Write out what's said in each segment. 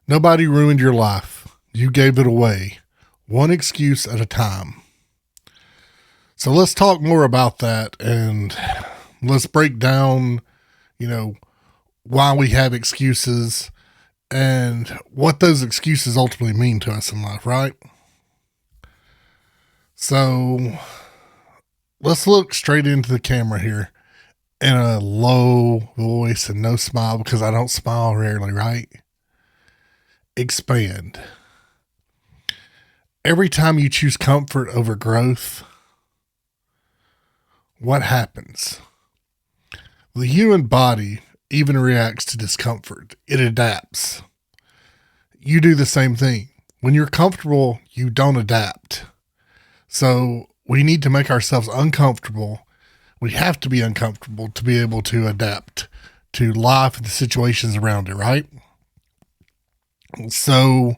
Nobody ruined your life. You gave it away, one excuse at a time. So let's talk more about that and let's break down, why we have excuses and what those excuses ultimately mean to us in life, right? So let's look straight into the camera here in a low voice and no smile because I don't smile rarely, right? Expand. Every time you choose comfort over growth, what happens? The human body even reacts to discomfort. It adapts. You do the same thing. When you're comfortable, you don't adapt. So we need to make ourselves uncomfortable. We have to be uncomfortable to be able to adapt to life and the situations around it, right? So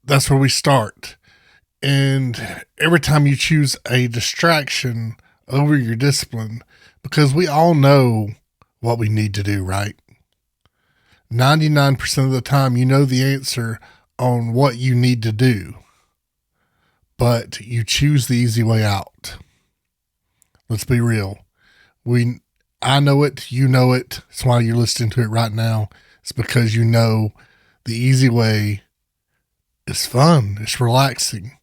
that's where we start. And every time you choose a distraction over your discipline, because we all know what we need to do, right? 99% of the time, you know the answer on what you need to do, but you choose the easy way out. Let's be real. I know it, you know it. That's why you're listening to it right now. It's because you know the easy way is fun. It's relaxing.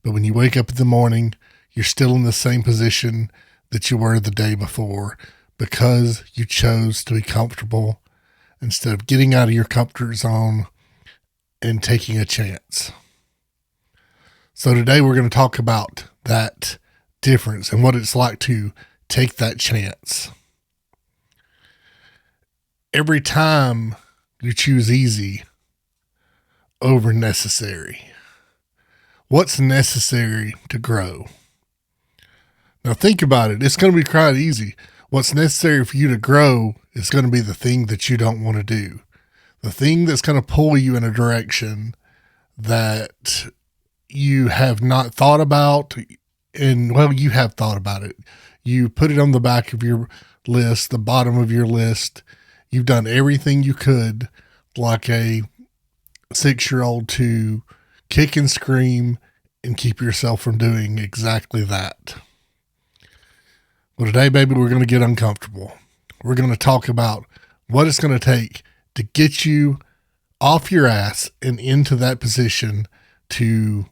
But when you wake up in the morning, you're still in the same position that you were the day before because you chose to be comfortable instead of getting out of your comfort zone and taking a chance. So today we're going to talk about that difference and what it's like to take that chance. Every time you choose easy over necessary, what's necessary to grow? Now think about it. It's going to be quite easy. What's necessary for you to grow is going to be the thing that you don't want to do. The thing that's going to pull you in a direction that you have not thought about. And well, you have thought about it. You put it on the back of your list, the bottom of your list. You've done everything you could like a 6-year-old to kick and scream and keep yourself from doing exactly that. Well, today, baby, we're going to get uncomfortable. We're going to talk about what it's going to take to get you off your ass and into that position to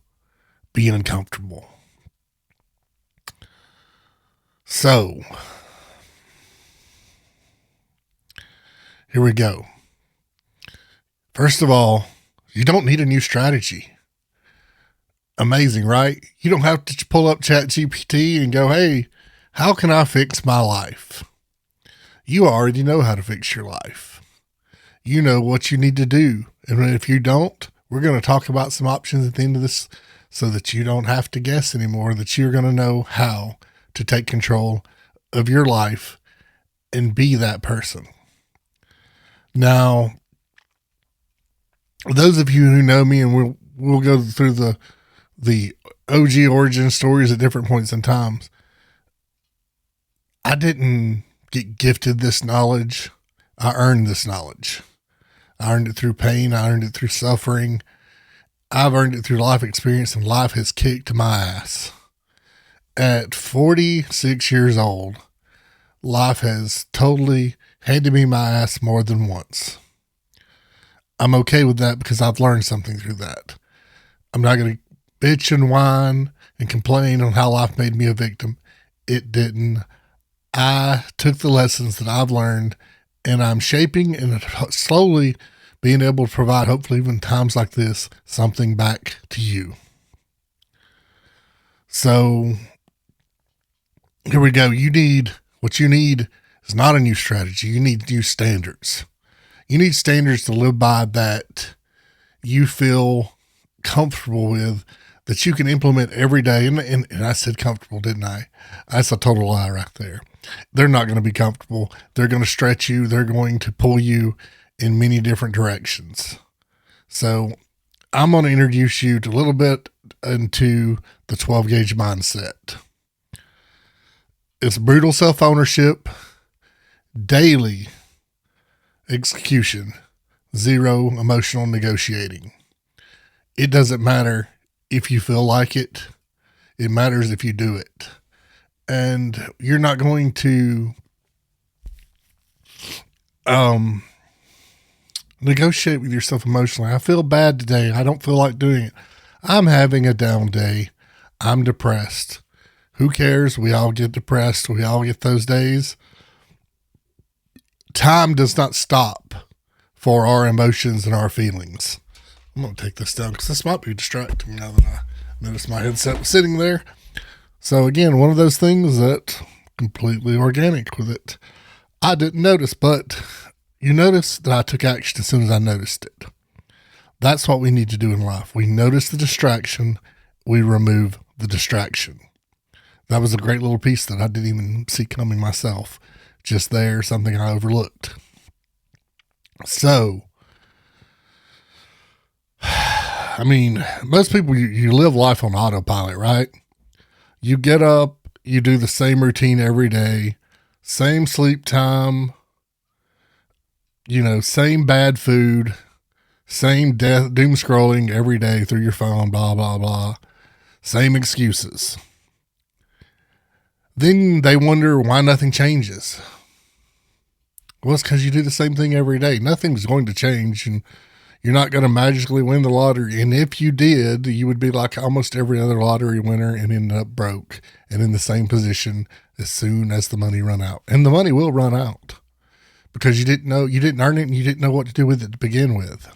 be uncomfortable. So, here we go. First of all, you don't need a new strategy. Amazing, right? You don't have to pull up ChatGPT and go, hey, how can I fix my life? You already know how to fix your life. You know what you need to do. And if you don't, we're going to talk about some options at the end of this so that you don't have to guess anymore, that you're going to know how to take control of your life and be that person. Now, those of you who know me, and we'll go through the OG origin stories at different points in times. I didn't get gifted this knowledge. I earned this knowledge. I earned it through pain. I earned it through suffering. I've earned it through life experience, and life has kicked my ass. At 46 years old, life has totally handed me my ass more than once. I'm okay with that because I've learned something through that. I'm not going to bitch and whine and complain on how life made me a victim. It didn't. I took the lessons that I've learned, and I'm shaping and slowly being able to provide, hopefully even times like this, something back to you. So here we go. What you need is not a new strategy. You need new standards. You need standards to live by that you feel comfortable with, that you can implement every day. And I said comfortable, didn't I? That's a total lie right there. They're not going to be comfortable. They're going to stretch you. They're going to pull you in many different directions. So I'm going to introduce you to a little bit into the 12 gauge mindset. It's brutal self-ownership, daily execution, zero emotional negotiating. It doesn't matter if you feel like it. It matters if you do it. And you're not going to negotiate with yourself emotionally. I feel bad today. I don't feel like doing it. I'm having a down day. I'm depressed. Who cares? We all get depressed. We all get those days. Time does not stop for our emotions and our feelings. I'm going to take this down because this might be distracting now that I noticed my headset was sitting there. So again, one of those things that completely organic with it. I didn't notice, but you notice that I took action as soon as I noticed it. That's what we need to do in life. We notice the distraction. We remove the distraction. That was a great little piece that I didn't even see coming myself. Just there, something I overlooked. So, I mean, most people, you live life on autopilot, right? You get up, you do the same routine every day, same sleep time, same bad food, same doom scrolling every day through your phone, blah, blah, blah. Same excuses. Then they wonder why nothing changes. Well, it's because you do the same thing every day. Nothing's going to change, and you're not going to magically win the lottery. And if you did, you would be like almost every other lottery winner and end up broke and in the same position as soon as the money run out. And the money will run out because you didn't earn it, and you didn't know what to do with it to begin with.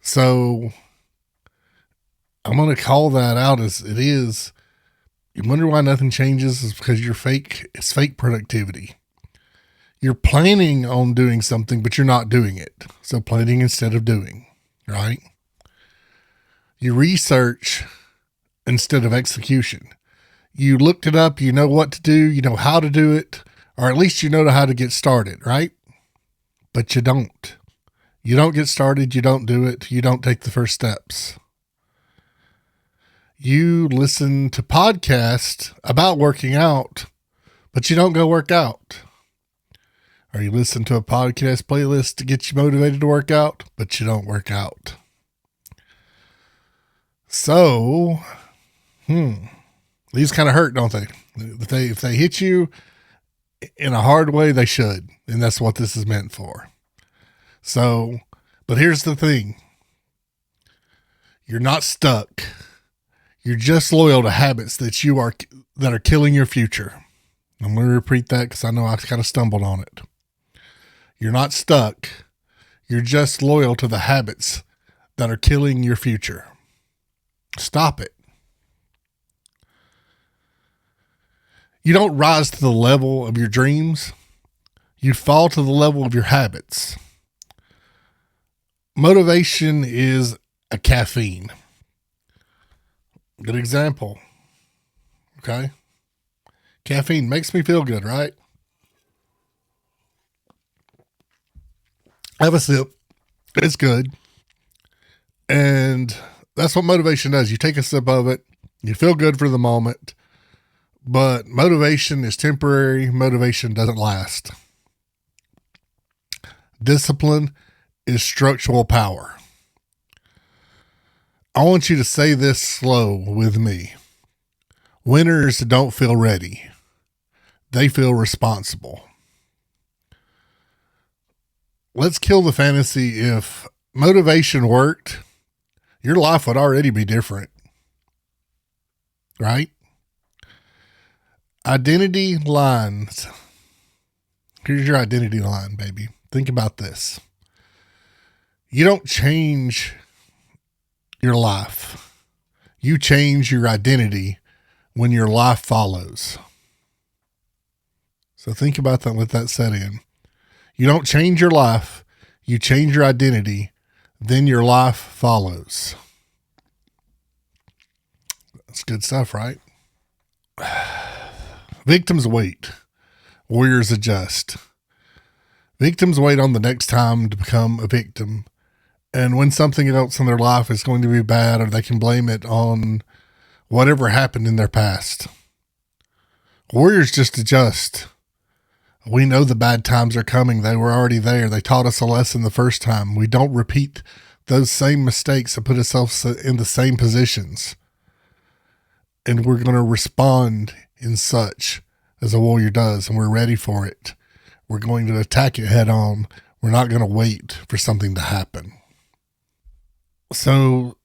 So I'm going to call that out as it is. You wonder why nothing changes is because it's fake productivity. You're planning on doing something, but you're not doing it. So planning instead of doing, right? You research instead of execution. You looked it up, you know what to do, you know how to do it, or at least you know how to get started, right? But you don't. You don't get started, you don't do it, you don't take the first steps. You listen to podcasts about working out, but you don't go work out. Or you listen to a podcast playlist to get you motivated to work out, but you don't work out. So, these kind of hurt, don't they? If they hit you in a hard way, they should. And that's what this is meant for. So, but here's the thing. You're not stuck. You're just loyal to habits that are killing your future. I'm going to repeat that because I know I kind of stumbled on it. You're not stuck. You're just loyal to the habits that are killing your future. Stop it. You don't rise to the level of your dreams. You fall to the level of your habits. Motivation is a caffeine. Good example. Okay. Caffeine makes me feel good, right? Have a sip. It's good. And that's what motivation does. You take a sip of it. You feel good for the moment. But motivation is temporary. Motivation doesn't last. Discipline is structural power. I want you to say this slow with me. Winners don't feel ready. They feel responsible. Let's kill the fantasy. If motivation worked, your life would already be different. Right? Identity lines. Here's your identity line, baby. Think about this. You don't change your life. You change your identity when your life follows. So think about that, let that set in. You don't change your life. You change your identity. Then your life follows. That's good stuff, right? Victims wait. Warriors adjust. Victims wait on the next time to become a victim. And when something else in their life is going to be bad, or they can blame it on whatever happened in their past. Warriors just adjust. We know the bad times are coming. They were already there. They taught us a lesson the first time. We don't repeat those same mistakes and put ourselves in the same positions. And we're going to respond in such as a warrior does, and we're ready for it. We're going to attack it head on. We're not going to wait for something to happen. So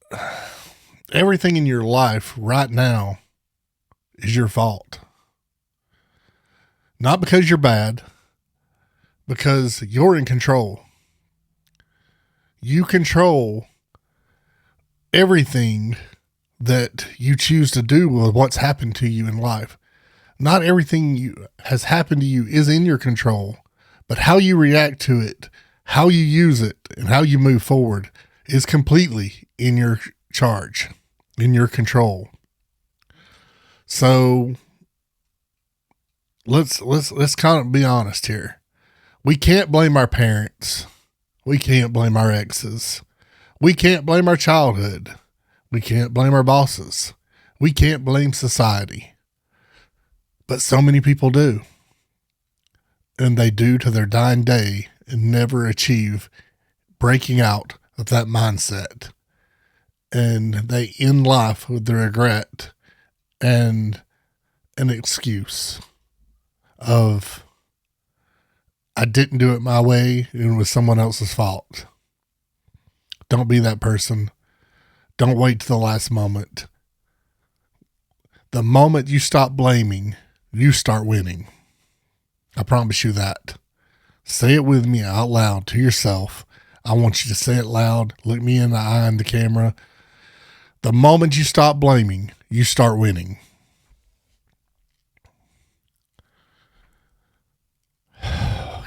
everything in your life right now is your fault. Not because you're bad, because you're in control. You control everything that you choose to do with what's happened to you in life. Not everything has happened to you is in your control, but how you react to it, how you use it, and how you move forward is completely in your charge, in your control. So let's kind of be honest here. We can't blame our parents. We can't blame our exes. We can't blame our childhood. We can't blame our bosses. We can't blame society. But so many people do. And they do to their dying day and never achieve breaking out of that mindset. And they end life with the regret and an excuse of, I didn't do it my way and it was someone else's fault. Don't be that person. Don't wait to the last moment. The moment you stop blaming, you start winning. I promise you that. Say it with me out loud to yourself. I want you to say it loud. Look me in the eye in the camera. The moment you stop blaming, you start winning.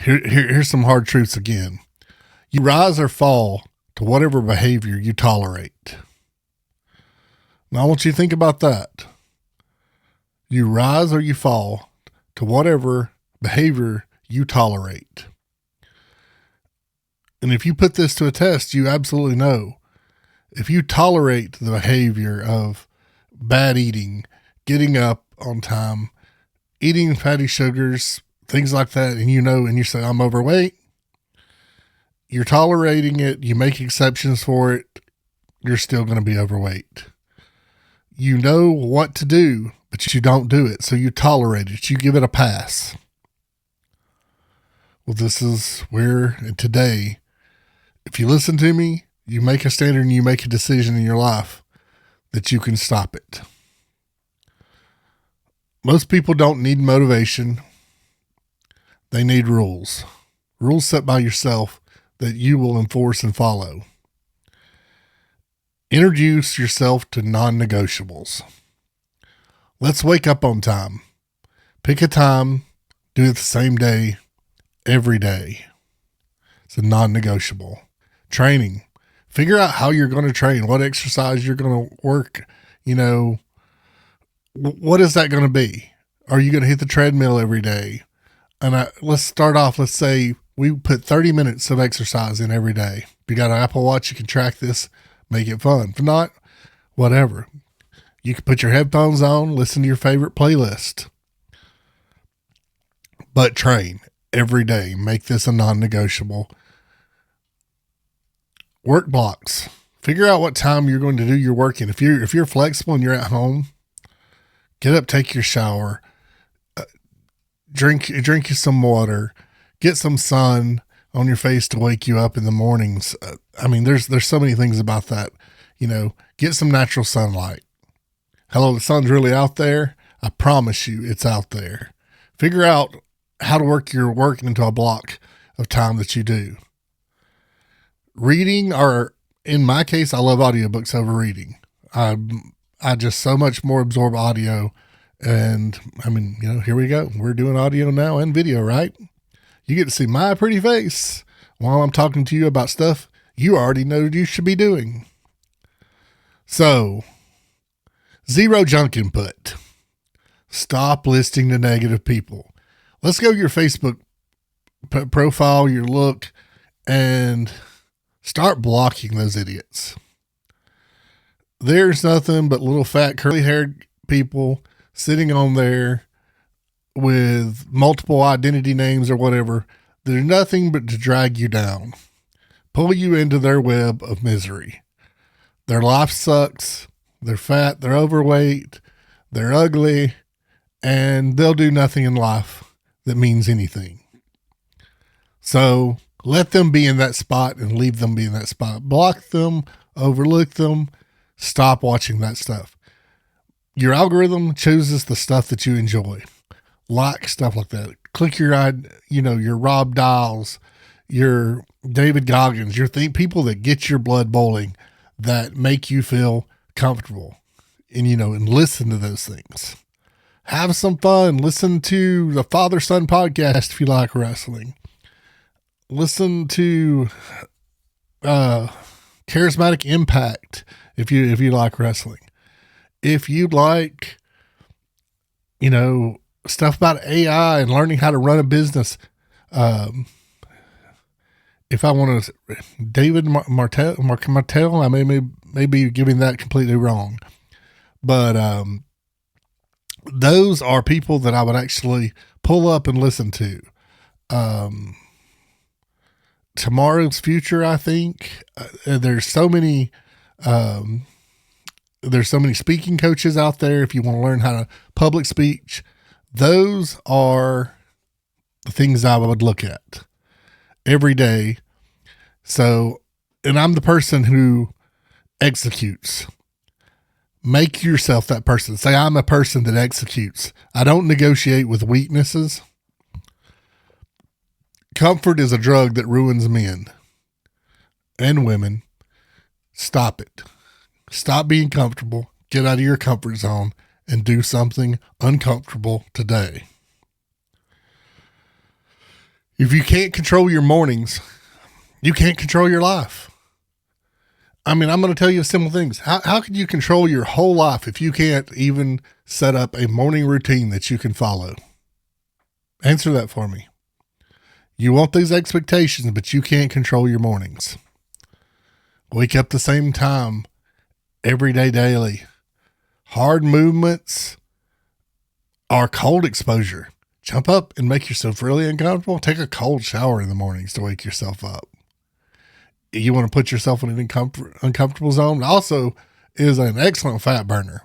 Here's some hard truths again. You rise or fall to whatever behavior you tolerate. Now I want you to think about that. You rise or you fall to whatever behavior you tolerate. And if you put this to a test, you absolutely know. If you tolerate the behavior of bad eating, getting up on time, eating fatty sugars, things like that, and you say, I'm overweight, you're tolerating it, you make exceptions for it, you're still going to be overweight. You know what to do, but you don't do it, so you tolerate it, you give it a pass. Well, this is where today, if you listen to me, you make a standard and you make a decision in your life that you can stop it. Most people don't need motivation. They need rules. Rules set by yourself that you will enforce and follow. Introduce yourself to non-negotiables. Let's wake up on time. Pick a time, do it the same day, every day. It's a non-negotiable. Training. Figure out how you're going to train, what exercise you're going to work. What is that going to be? Are you going to hit the treadmill every day? And let's start off, let's say we put 30 minutes of exercise in every day. If you got an Apple Watch, you can track this, make it fun. If not, whatever. You can put your headphones on, listen to your favorite playlist. But train every day. Make this a non-negotiable. Work blocks. Figure out what time you're going to do your work in. If you're flexible and you're at home, get up, take your shower, drink you some water, get some sun on your face to wake you up in the mornings. There's so many things about that. Get some natural sunlight. Hello, the sun's really out there. I promise you it's out there. Figure out how to work your work into a block of time that you do. Reading, or in my case, I love audiobooks over reading. I just so much more absorb audio. And here we go. We're doing audio now and video, right? You get to see my pretty face while I'm talking to you about stuff you already know you should be doing. So, zero junk input. Stop listening to negative people. Let's go to your Facebook profile, your look, and start blocking those idiots. There's nothing but little fat curly haired people sitting on there with multiple identity names or whatever, they're nothing but to drag you down, pull you into their web of misery. Their life sucks. They're fat. They're overweight. They're ugly. And they'll do nothing in life that means anything. So let them be in that spot and leave them be in that spot. Block them, overlook them, stop watching that stuff. Your algorithm chooses the stuff that you enjoy. Like stuff like that. Click your Rob Dials, your David Goggins, people that get your blood boiling, that make you feel comfortable, and listen to those things. Have some fun. Listen to the Father Son podcast if you like wrestling. Listen to Charismatic Impact if you like wrestling. If you like, stuff about AI and learning how to run a business, if I want to, David Martell, I may be giving that completely wrong, but those are people that I would actually pull up and listen to. Tomorrow's Future, I think. There's so many speaking coaches out there. If you want to learn how to public speech, those are the things I would look at every day. So, and I'm the person who executes. Make yourself that person. Say, I'm a person that executes. I don't negotiate with weaknesses. Comfort is a drug that ruins men and women. Stop it. Stop being comfortable. Get out of your comfort zone and do something uncomfortable today. If you can't control your mornings, you can't control your life. I mean, I'm going to tell you simple things. How can you control your whole life if you can't even set up a morning routine that you can follow? Answer that for me. You want these expectations, but you can't control your mornings. Wake up the same time every day, daily. Hard movements are cold exposure. Jump up and make yourself really uncomfortable. Take a cold shower in the mornings to wake yourself up. You want to put yourself in an uncomfortable zone. It also is an excellent fat burner.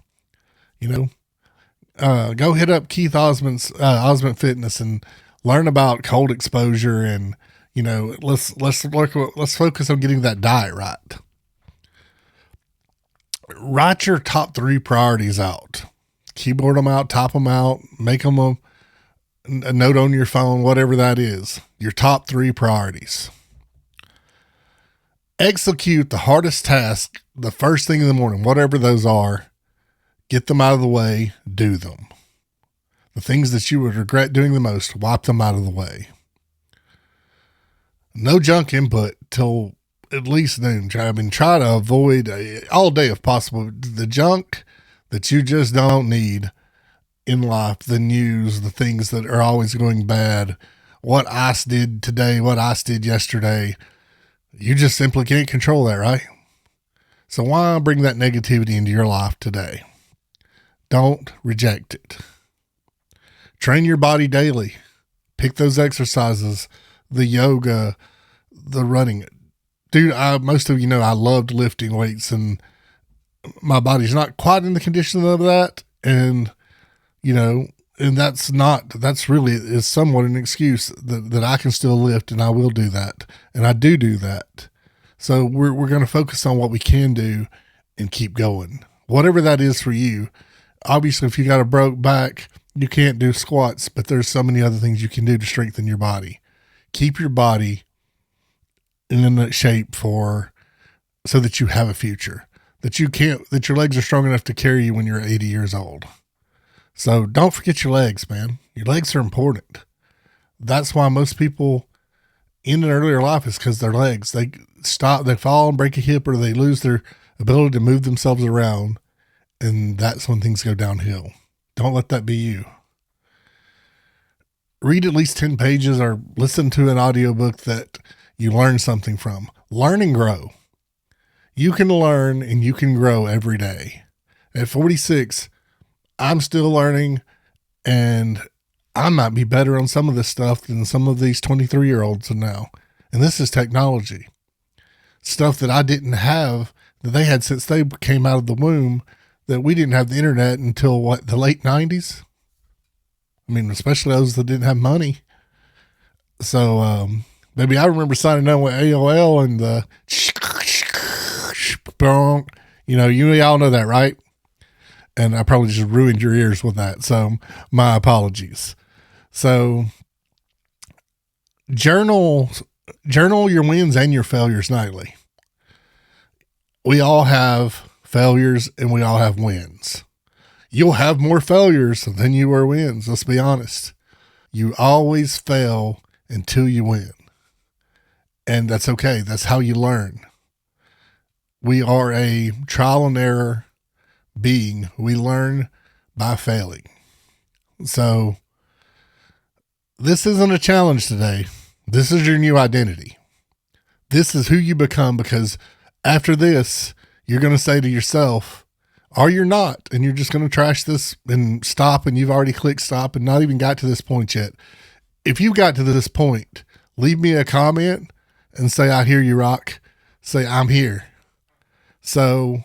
Go hit up Keith Osmond's Osmond Fitness and learn about cold exposure, and let's focus on getting that diet right. Write your top 3 priorities out. Keyboard them out, type them out, make them a note on your phone, whatever that is. Your top 3 priorities. Execute the hardest task the first thing in the morning, whatever those are. Get them out of the way, do them. The things that you would regret doing the most, wipe them out of the way. No junk input till at least noon. Try to avoid all day if possible. The junk that you just don't need in life, the news, the things that are always going bad, what ICE did today, what ICE did yesterday. You just simply can't control that, right? So why bring that negativity into your life today? Don't reject it. Train your body daily. Pick those exercises, the yoga, the running. Dude, most of you know I loved lifting weights, and my body's not quite in the condition of that. And, and that's really is somewhat an excuse that I can still lift, and I will do that. And I do that. So we're going to focus on what we can do and keep going. Whatever that is for you. Obviously, if you got a broke back, you can't do squats, but there's so many other things you can do to strengthen your body. Keep your body in that shape so that you have a future, that your legs are strong enough to carry you when you're 80 years old. So don't forget your legs, man. Your legs are important. That's why most people in an earlier life is because their legs, they fall and break a hip, or they lose their ability to move themselves around. And that's when things go downhill. Don't let that be you. Read at least 10 pages or listen to an audiobook that you learn something from. Learn and grow. You can learn and you can grow every day. At 46, I'm still learning, and I might be better on some of this stuff than some of these 23-year-olds now. And this is technology. Stuff that I didn't have, that they had since they came out of the womb, that we didn't have the internet until the late 90s? I mean, especially those that didn't have money. So, maybe I remember signing on with AOL and the, you all know that, right? And I probably just ruined your ears with that. So my apologies. So journal your wins and your failures nightly. We all have failures and we all have wins. You'll have more failures than you are wins. Let's be honest. You always fail until you win. And that's okay. That's how you learn. We are a trial and error being. We learn by failing. So this isn't a challenge today. This is your new identity. This is who you become, because after this, you're going to say to yourself, or you're not, and you're just going to trash this and stop, and you've already clicked stop and not even got to this point yet. If you got to this point, leave me a comment and say, I hear you, Rock. Say, I'm here. So,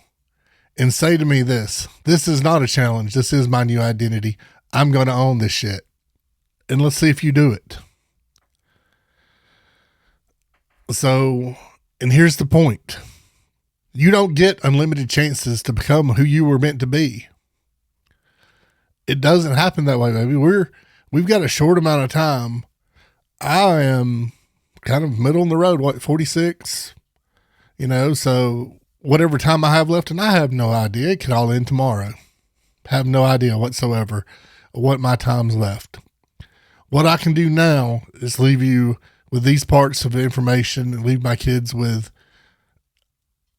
and say to me this is not a challenge. This is my new identity. I'm going to own this shit. And let's see if you do it. So, and here's the point. You don't get unlimited chances to become who you were meant to be. It doesn't happen that way, baby. We've got a short amount of time. I am kind of middle in the road, 46? So whatever time I have left, and I have no idea. It could all end tomorrow. Have no idea whatsoever what my time's left. What I can do now is leave you with these parts of information and leave my kids with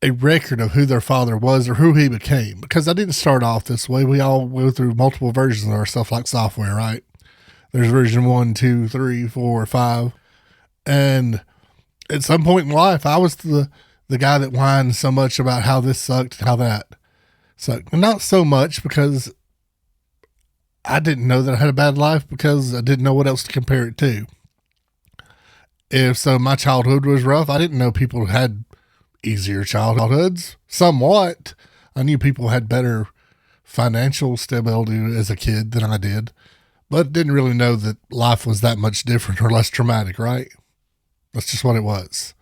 a record of who their father was or who he became. Because I didn't start off this way. We all go through multiple versions of our stuff like software, right? There's version 1, 2, 3, 4, 5. And at some point in life, I was the guy that whined so much about how this sucked and how that sucked. And not so much because I didn't know that I had a bad life, because I didn't know what else to compare it to. If so, my childhood was rough. I didn't know people had easier childhoods. Somewhat. I knew people had better financial stability as a kid than I did, but didn't really know that life was that much different or less traumatic, right? That's just what it was.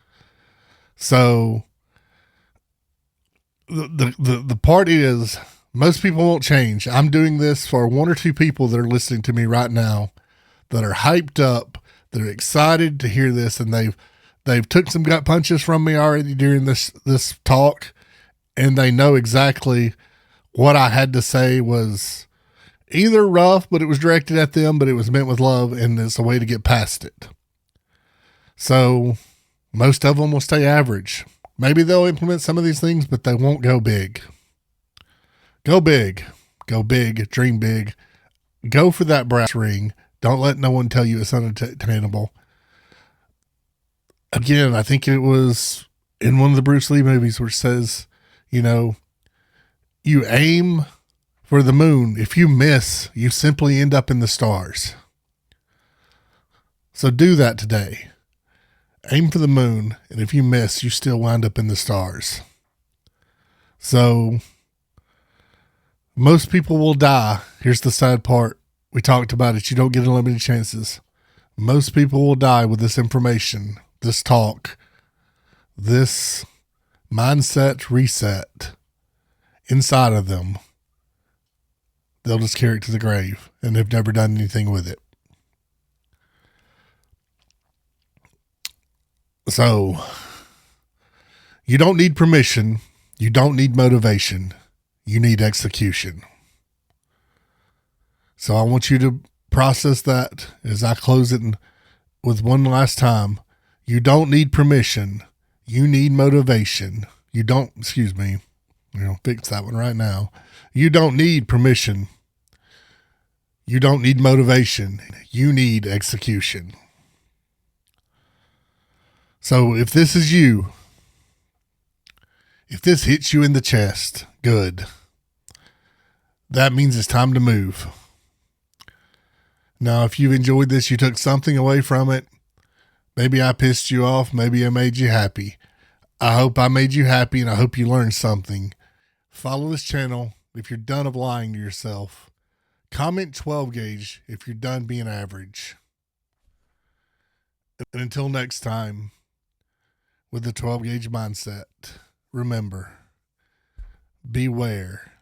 So the part is, most people won't change. I'm doing this for 1 or 2 people that are listening to me right now that are hyped up, that are excited to hear this, and they've took some gut punches from me already during this talk, and they know exactly what I had to say was either rough, but it was directed at them, but it was meant with love, and it's a way to get past it. So most of them will stay average. Maybe they'll implement some of these things, but they won't go big. Go big, dream big, go for that brass ring. Don't let no one tell you it's unattainable. Again, I think it was in one of the Bruce Lee movies where it says, you aim for the moon. If you miss, you simply end up in the stars. So do that today. Aim for the moon, and if you miss, you still wind up in the stars. So most people will die. Here's the sad part. We talked about it. You don't get unlimited chances. Most people will die with this information, this talk, this mindset reset inside of them. They'll just carry it to the grave, and they've never done anything with it. So you don't need permission. You don't need motivation. You need execution. So I want you to process that as I close it with one last time. You don't need permission. You need motivation. Fix that one right now. You don't need permission. You don't need motivation. You need execution. So if this is you, if this hits you in the chest, good. That means it's time to move. Now, if you enjoyed this, you took something away from it. Maybe I pissed you off. Maybe I made you happy. I hope I made you happy, and I hope you learned something. Follow this channel if you're done of lying to yourself. Comment 12 gauge if you're done being average. And until next time, with the 12 gauge mindset, remember, beware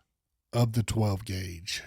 of the 12 gauge.